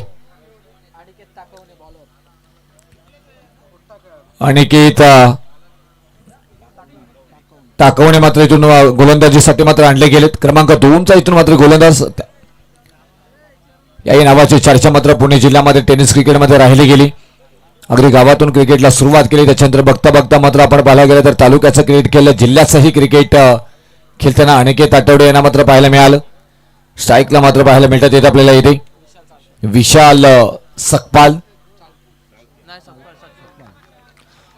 अनिकेत टाकवणे मात्र इथून गोलंदाजीसाठी मात्र आणले गेलेत. क्रमांक 2चा इथून मात्र गोलंदाज याही नावाची चर्चा मात्र पुणे जिल्ह्यामध्ये टेनिस क्रिकेटमध्ये राहिली गेली. अगदी गावातून क्रिकेटला सुरुवात केली, त्याच्यानंतर बघता बघता मात्र आपण पाहायला गेलं तर तालुक्याचं क्रिकेट केलं, जिल्ह्याचंही क्रिकेट खेळताना अनिकेत आठवडे यांना मात्र पाहायला मिळालं. स्ट्राईकला मात्र पाहायला मिळतात येत आपल्याला इथे विशाल सकपाल.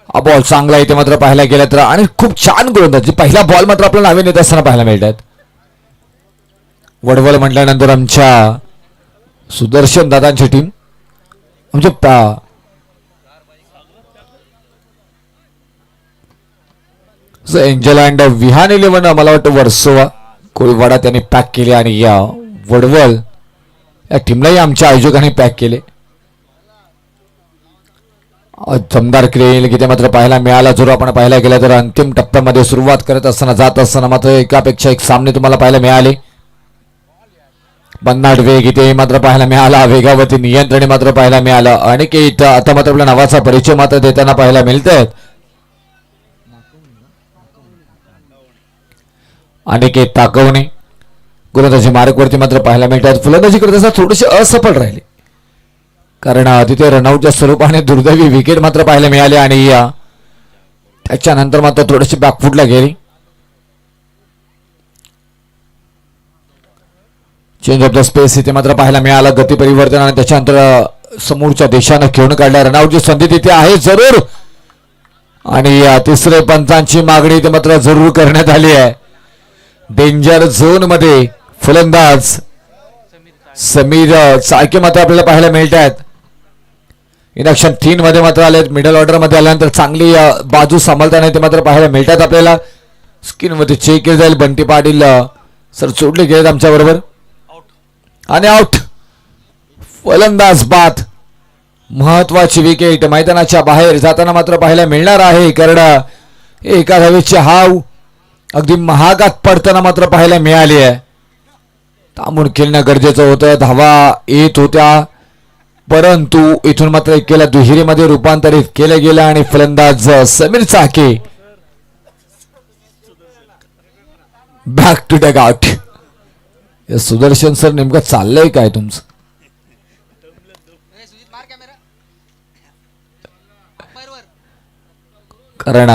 हा बॉल चांगला इथे मात्र पाहायला गेला तर आणि खूप छान गोलंदाजी. पहिला बॉल मात्र आपल्याला नावे नेत असताना पाहायला मिळतात. वडवल म्हटल्यानंतर आमच्या सुदर्शन दादांची टीम म्हणजे एंजल अँड विहान 11 मला वाटतं वर्सोवा कोळीवाडा त्यांनी पॅक केले आणि या वडवल या टीमलाही आमच्या आयोजकांनी पॅक केले. दमदार क्रिकेट किती मात्र पाहायला मिळाला. जर आपण पाहायला गेला तर अंतिम टप्प्यामध्ये सुरुवात करत असताना जात असताना मात्र एकापेक्षा एक सामने तुम्हाला पाहायला मिळाले. बन्नाट वेग इथे मात्र पाहायला मिळाला, वेगावरती नियंत्रण मात्र पाहायला मिळालं. आणि आता मात्र आपल्या नावाचा परिचय मात्र देताना पाहायला मिळतात. अनिकेत ताकवणे गोलंदाजी मार्गवरती मात्र पाहायला मिळतात. फलंदाजी करत असताना थोडेसे असफल राहिले, कारण तिथे रनआउटच्या स्वरूपाने दुर्दैवी विकेट मात्र पाहायला मिळाले आणि त्याच्यानंतर मात्र थोडीशी बॅकफुटला गेली. चेंज ऑफ द स्पेस इथे मात्र पाहायला मिळाला, गती परिवर्तन आणि त्याच्यानंतर समोरच्या देशानं खेळून काढल्या. रनआउटची संधी तिथे आहे जरूर आणि तिसरे पंचांची मागणी इथे मात्र जरूर करण्यात आली आहे. डेंजर झोन मध्ये फलंदाज समीर चाके मात्र आपल्याला पाहायला मिळत आहेत. इनॅक्शन 3 मध्ये मात्र आले. मिडल ऑर्डर मध्ये आल्यानंतर चांगली बाजू सांभाळताना ते मात्र पाहायला मिळतात आपल्याला. स्क्रीन मध्ये चेक केलं जाईल. बंटी पाटील सर सोडले गेलेत आमच्या बरोबर आणि आउट. फलंदाज बाद. महत्वाची विकेट मैदानाच्या बाहेर जाताना मात्र पाहायला मिळणार आहे, कारण एका धावेची हाव अगदी महागात पडताना मात्र पाहायला मिळाली आहे. थांबून खेळणं गरजेचं होतं. धावा येत होत्या, परंतु इथून मात्र एकेला दुहेरीमध्ये रूपांतरित केलं गेलं आणि फलंदाज Sameer Chake back to dugout. Sudarshan sir नेमकं चाललंय काय तुमचं? कारण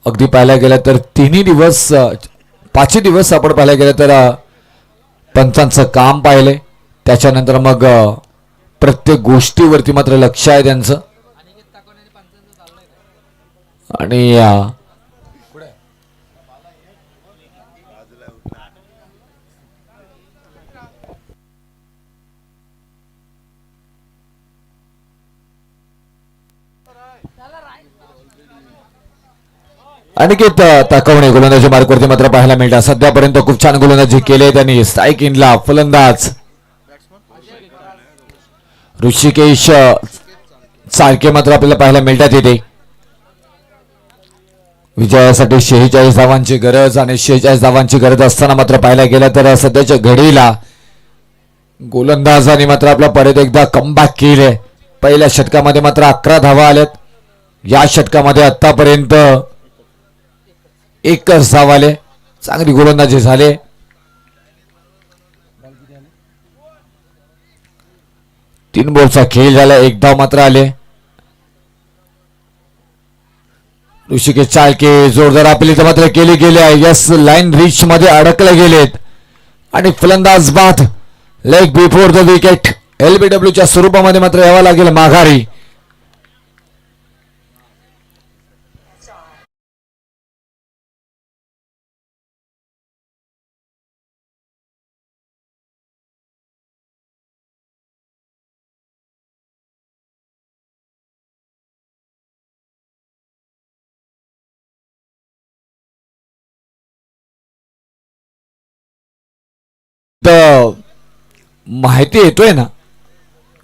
अगदी पाहायला गेलं तर 5 दिवस आपण पाहायला गेलं तर पंचांचं काम पाहिले, त्याच्यानंतर मग प्रत्येक गोष्टीवरती मात्र लक्ष आहे त्यांचं. आणि अनिकेत ताकवणे गोलंदाजी मार्कवरती मात्र पाहायला मिळतात. सध्यापर्यंत खूप छान गोलंदाजी केली त्यांनी. स्ट्राईक इनला फलंदाज ऋषिकेश चाळके मात्र आपल्याला पाहायला मिळतात येते. विजयासाठी 46 धावांची गरज आणि 46 धावांची गरज असताना मात्र पाहायला गेलं तर सध्याच्या घडीला गोलंदाजांनी मात्र आपला परत एकदा कमबॅक केले. पहिल्या षटकामध्ये मात्र 11 धावा आल्यात. या षटकामध्ये आतापर्यंत 1 धाव आले. चांगली गोलंदाजी झाले. तीन बॉलचा खेळ झाला. 1 धाव मात्र आले. ऋषिकेश चाळके जोरदार आपली मात्र केली गेली आहे. यस लाईन रिच मध्ये अडकले गेलेत आणि फलंदाज बाद. Leg before the wicket. एलबीडब्ल्यूच्या स्वरूपामध्ये मात्र यावं लागेल माघारी. माहिती येतोय ना,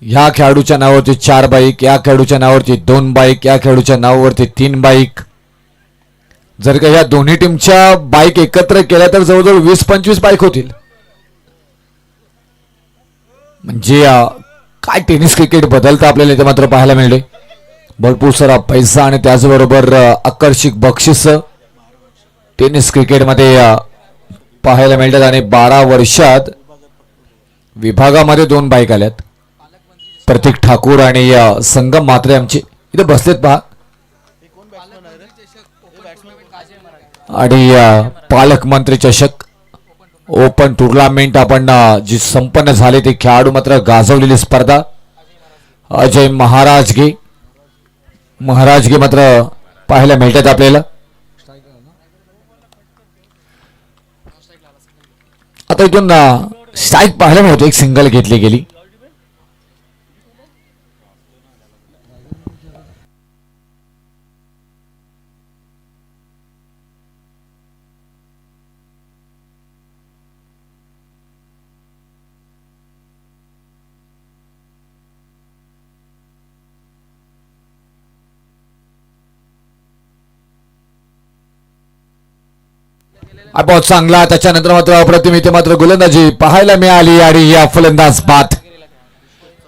ह्या खेळाडूच्या नावावरती 4 बाईक, या खेळाडूच्या नावावरती 2 बाईक, या खेळाडूच्या नावावरती 3 बाईक. जर का ह्या दोन्ही टीमच्या बाईक एकत्र केल्या तर जवळजवळ 20-25 बाईक होतील. म्हणजे काय टेनिस क्रिकेट बदलतं आपल्याला इथे मात्र पाहायला मिळते. भरपूर सारा पैसा आणि त्याचबरोबर आकर्षक बक्षीस टेनिस क्रिकेटमध्ये पाहायला मिळतात. आणि 12 वर्षात विभागामध्ये 2 बाईक आल्यात. प्रतीक ठाकूर आणि संगम म्हात्रे आमचे इथे बसलेत पहा. आणि पालकमंत्री चषक ओपन टुर्नामेंट आपण जी संपन्न झाली ती खेळाडू मात्र गाजवलेली स्पर्धा. अजय महाराजगे मात्र पाहायला मिळतात आपल्याला. आता इथून स्ट्राईक पाहायला मिळतो, एक सिंगल घेतली गेली. बहुत चांगला, त्याच्यानंतर मात्र अप्रतिम इथे मात्र गोलंदाजी पाहायला मिळाली. आणि या फलंदाज बाद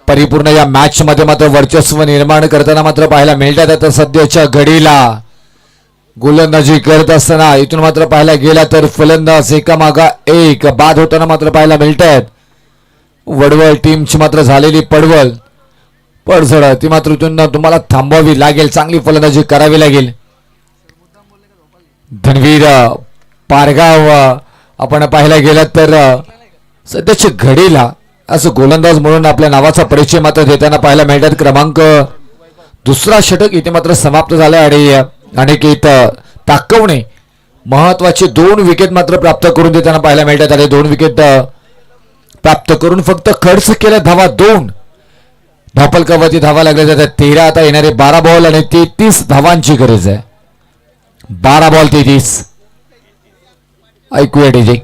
परिपूर्ण या मॅच मध्ये मात्र वर्चस्व निर्माण करताना मात्र पाहायला मिळतात. आता सध्याच्या घडीला गोलंदाजी करत असताना इथून मात्र पाहायला गेला तर फलंदाज एकामागा एक बाद होताना मात्र पाहायला मिळतात. वडवळ टीमची मात्र झालेली पडझड ती मात्र इथून तुम्हाला थांबवावी लागेल, चांगली फलंदाजी करावी लागेल. धनवीर पारगाव आपण पाहायला गेलात तर सध्याच्या घडीला असं गोलंदाज म्हणून आपल्या नावाचा परिचय मात्र देताना पाहायला मिळतात. क्रमांक 2 षटक इथे मात्र समाप्त झालं. आणि अनिकेत ताकवणे महत्वाचे 2 विकेट मात्र प्राप्त करून देताना पाहायला मिळतात. आणि 2 विकेट प्राप्त करून फक्त खर्च केल्या धावा 2 धापलकावरती धावा लागल्या जातात. 13 आता येणारे 12 बॉल आणि 33 धावांची गरज आहे. 12 बॉल 33. ऐकूया डीजे.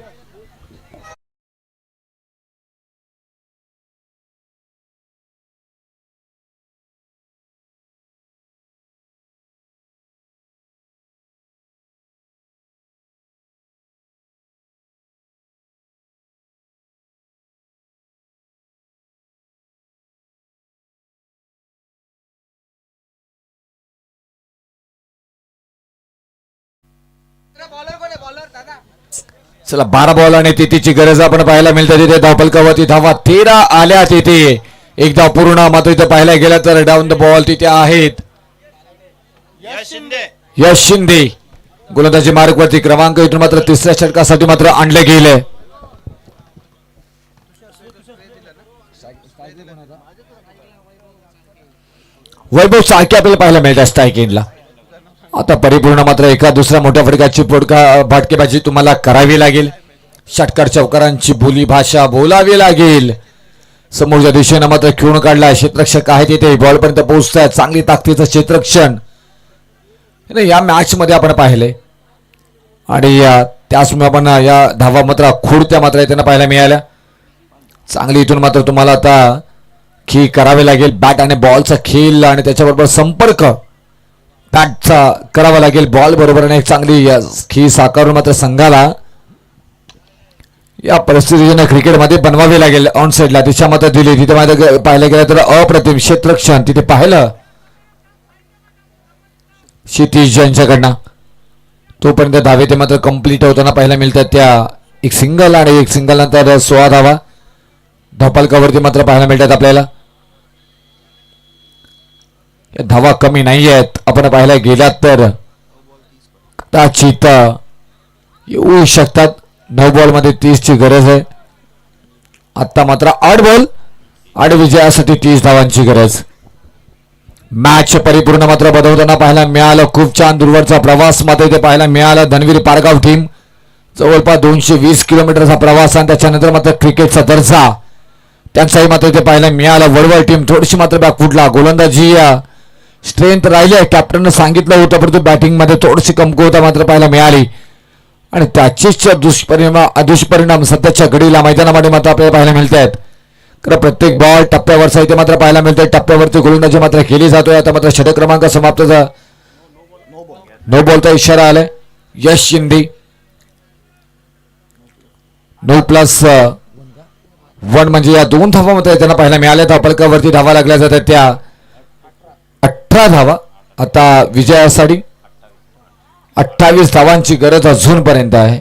चला 12 बॉल आणि 33ची गरज आपण पाहायला मिळते. तिथे धावपलकावरती धावा 13 आल्या. तिथे एकदा पूर्ण मात्र इथे पाहायला गेला तर डाऊन द बॉल तिथे आहेत यश शिंदे. गोलंदाजी मार्गवरती क्रमांक इथून मात्र 3ऱ्या षटकासाठी मात्र आणले गेले. वैभव चाळके आपल्याला पाहायला मिळतात स्ट्राईक एंडला. आता परिपूर्ण मात्र एका दुसऱ्या मोठ्या फटकाची फटकेबाजी तुम्हाला करावी लागेल. षटकार चौकारांची बोली भाषा बोलावी लागेल. समोरच्या दिशेनं मात्र खेळून काढला. क्षेत्ररक्षक आहे तिथे बॉलपर्यंत पोहोचताय. चांगली ताकदीचं क्षेत्ररक्षण या मॅच मध्ये आपण पाहिले. आणि त्याचमुळे आपण या धावा मात्र खुडत्या मात्र त्यांना पाहायला मिळाल्या. चांगली इथून मात्र तुम्हाला आता खेळ करावे लागेल. बॅट आणि बॉलचा खेळ आणि त्याच्याबरोबर संपर्क बॅटचा करावा लागेल बॉल बरोबर. आणि एक चांगली खेळ साकारून मात्र संघाला या परिस्थितीने क्रिकेटमध्ये बनवावी लागेल. ऑन साईडला दिशा मात्र दिली. तिथे मात्र पाहायला गेलं तर अप्रतिम क्षेत्ररक्षण तिथे पाहिलं क्षितिज यांच्याकडनं. तोपर्यंत धावे ते मात्र कंप्लीट होताना पाहायला मिळतात. त्या एक सिंगल आणि एक सिंगल नंतर 16 धावा धपालकावरती मात्र पाहायला मिळतात आपल्याला. धावा कमी नाही आहेत. आपण पाहायला गेलात तर कदाचित येऊ शकतात. 9 बॉल मध्ये 30 ची गरज आहे. आता मात्र 8 बॉल 8 विजयासाठी 30 धावांची गरज. मॅच परिपूर्ण मात्र बदलताना पाहायला मिळालं. खूप छान दूरवरचा प्रवास मात्र इथे पाहायला मिळाला. धनवीर पारगाव टीम जवळपास 220 किलोमीटरचा प्रवास आणि त्याच्यानंतर मात्र क्रिकेटचा दर्जा त्यांचाही मात्र इथे पाहायला मिळाला. वडवळ टीम थोडीशी मात्र बॅकफुटला. गोलंदाजी स्ट्रेंथ राहिली आहे. कॅप्टननं सांगितलं होतं परंतु बॅटिंग मध्ये थोडीशी कमकुवता मात्र पाहायला मिळाली. आणि त्याचेच दुष्परिणाम सध्याच्या घडीला मैदानामध्ये मात्र आपल्याला पाहायला मिळत आहेत. खरं प्रत्येक बॉल टप्प्यावरचा इथे मात्र पाहायला मिळतोय. टप्प्यावरती गोलंदाजी मात्र केली जातोय. आता मात्र षटक क्रमांक समाप्त झाला. नो बॉलचा इशारा आलाय. यश शिंदे 9+1 म्हणजे या 2 धावा मात्र त्यांना पाहायला मिळाल्या. धावफलकावरती धावा लागल्या जातात त्या 18 धावा आता विजयासाठी. 28 धावांची गरज अजूनपर्यंत आहे.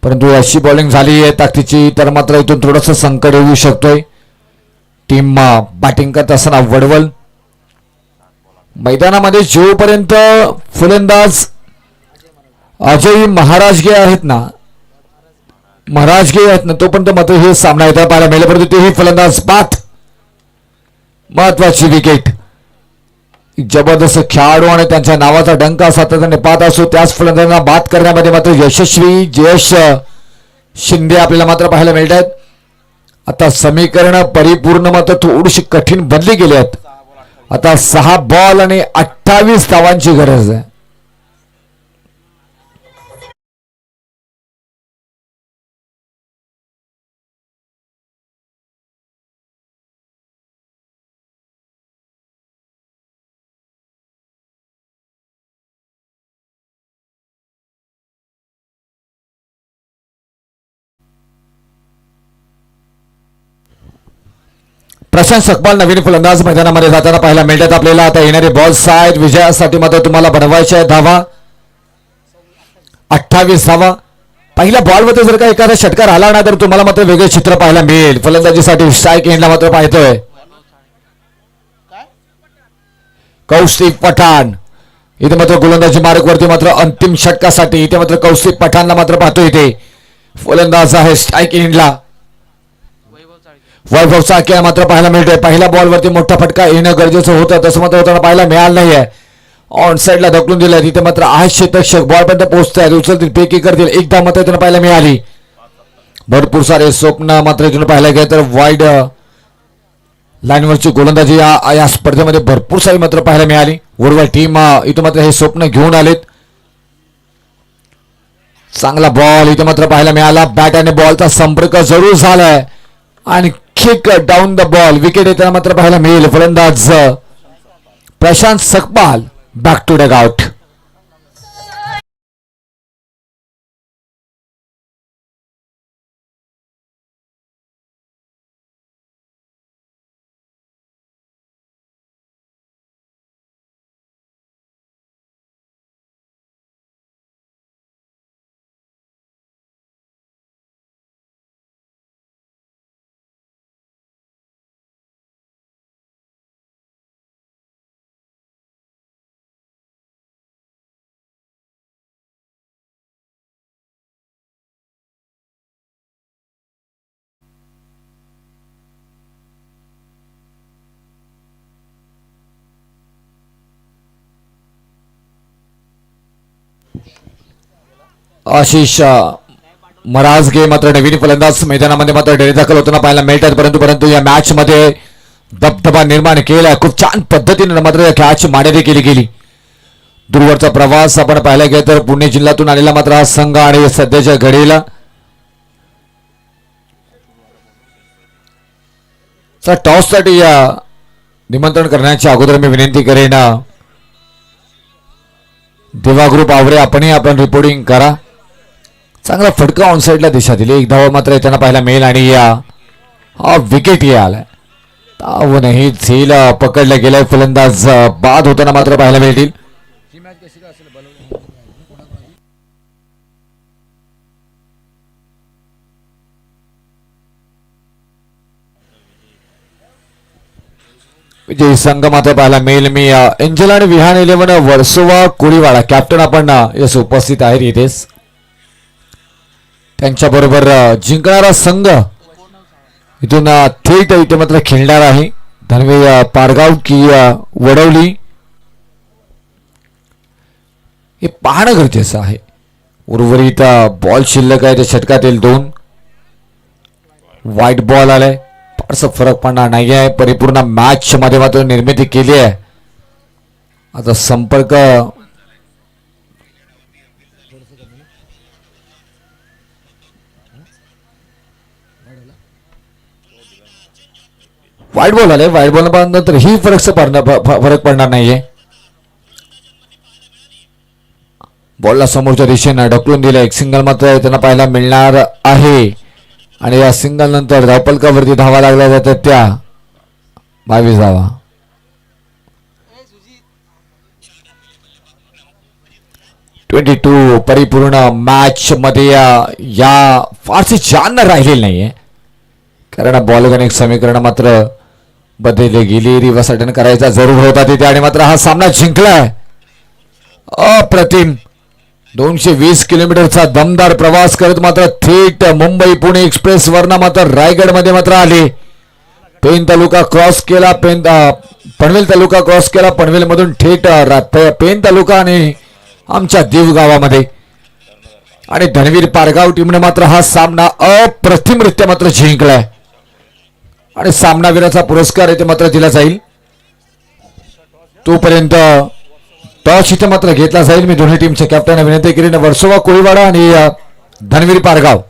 परंतु अशी बॉलिंग झाली आहे ताकदीची तर मात्र इथून थोडंसं संकट येऊ शकतोय. टीम बॅटिंग करत असताना वडवल मैदानामध्ये जोपर्यंत फलंदाज अजय महाराजगे आहेत ना तोपर्यंत मात्र हे सामना इथं पाहायला मिळेल. परंतु तेही फलंदाज बाद. महत्वाची विकेट. जबरदस्त खेळाडू आणि त्यांच्या नावाचा डंका सातत्याने पाहत असो त्याच फलंदाजांना बाद करण्यामध्ये मात्र यशस्वी जयेश शिंदे आपल्याला मात्र पाहायला मिळत आहेत. आता समीकरण परिपूर्ण मात्र थोडीशी कठीण बनली गेली आहेत. आता 6 बॉल आणि 28 धावांची गरज आहे. प्रशांत सकपाल नवीन फलंदाज मैदानामध्ये जाताना पाहायला मिळतात आपल्याला. आता येणारे बॉल्स आहेत विजयासाठी मात्र तुम्हाला बनवायच्या धावा 28 धावा. पहिल्या बॉलमध्ये जर का एखादा षटकार आला ना तर तुम्हाला मात्र वेगळे चित्र पाहायला मिळेल. फलंदाजीसाठी स्ट्राईक एंडला मात्र पाहतोय कौशिक पठाण. इथे मात्र गोलंदाजी मार्गवरती मात्र अंतिम षटकासाठी इथे मात्र कौशिक पठाणला मात्र पाहतोय. इथे फलंदाज आहे स्ट्राईक एंडला वैभव चाके मात्र पाहायला मिळतोय. पहिल्या बॉलवरती मोठा फटका येणं गरजेचं होतं तसं मात्र होताना पाहायला मिळालं नाहीये. ऑन साईडला ढकलून दिलं. तिथे मात्र आहे शेतक्षक बॉलपर्यंत पोहोचतायत उचलतील पेकी करतील. एकदा मात्र त्यांना पाहायला मिळाली. भरपूर सारे स्वप्न मात्र इथून पाहायला गेलं तर वाईड लाईनवरची गोलंदाजी या स्पर्धेमध्ये भरपूर सारी मात्र पाहायला मिळाली. वरवर टीम इथं मात्र हे स्वप्न घेऊन आलेत. चांगला बॉल इथे मात्र पाहायला मिळाला. बॅट आणि बॉलचा संपर्क जरूर झालाय आणि kick down the ball. Wicket येताना मात्र पाहायला मिळेल. फलंदाज Prashant Sakpal back to dugout. Ashish Marajge मात्र नवीन फलंदाज मैदानामध्ये मात्र डेरी दाखल होताना पाहायला मिळतात. परंतु या मॅच मध्ये दबदबा निर्माण केला. खूप छान पद्धतीने मात्र या खेळाची मांडणी केली गेली. दूरवरचा प्रवास आपण पाहायला गेला तर पुणे जिल्ह्यातून आलेला मात्र हा संघ आणि सध्याच्या घडीला टॉस साठी या निमंत्रण करण्याच्या अगोदर मी विनंती करेन देवा ग्रुप आवरे आपणही आपण रिपोर्टिंग करा. चांगला फटका ऑन साईडला दिशा दिली. एक धाव मात्र त्यांना पाहायला मिळेल आणि हा विकेट आलाय. धाव नाही झेल पकडलं गेलाय. फलंदाज बाद होताना मात्र पाहायला मिळतील. विजय संघ मात्र पाहायला मिळेल. मी एंजल आणि विहान 11 वर्सोवा कोळीवाडा कॅप्टन आपण यस उपस्थित आहेत इथेच. त्यांच्या बरोबर जिंकणारा संघ इथून थेट इथे मात्र खेळणार आहे. धनवे पारगाव की वडवली हे पाहणं गरजेचं आहे. उर्वरित बॉल शिल्लक आहे. त्या षटकातील 2 व्हाईट बॉल आलाय. फारसा फरक पडणार नाही आहे. परिपूर्ण मॅच मध्ये मात्र निर्मिती केली आहे. आता संपर्क वाईट बॉल आले. वाईट बॉल नंतर ही फरक पडणार नाहीये. बॉलला समोरच्या दिशेनं ढकलून दिलं. एक सिंगल मात्र त्यांना पाहायला मिळणार आहे आणि या सिंगल नंतर धावपलकावरती धावा लागल्या जातात त्या 22 धावा. 22 परिपूर्ण मॅच मध्ये या फारशी जान राहिलेली नाहीये कारण बॉल गणित समीकरण मात्र बदलली गेली. रिव्हर्स अटेंड करायचा जरूर होता तिथे आणि मात्र हा सामना जिंकलाय. अप्रतिम 220 किलोमीटरचा दमदार प्रवास करत मात्र थेट मुंबई पुणे एक्सप्रेस वरना मात्र रायगड मध्ये मात्र आले. पेन तालुका क्रॉस केला. पनवेल तालुका क्रॉस केला. पनवेल मधून थेट पेन तालुका आणि आमच्या देव गावामध्ये आणि धनवीर पारगाव टीमने मात्र हा सामना अप्रतिमरित्या मात्र जिंकलाय आणि सामनावीराचा पुरस्कार इथे मात्र दिला जाईल. तोपर्यंत टॉस इथे मात्र घेतला जाईल. मी दोन्ही टीमच्या कॅप्टनला विनंती केली. वर्सोवा कोळीवाडा आणि धनवीर पारगाव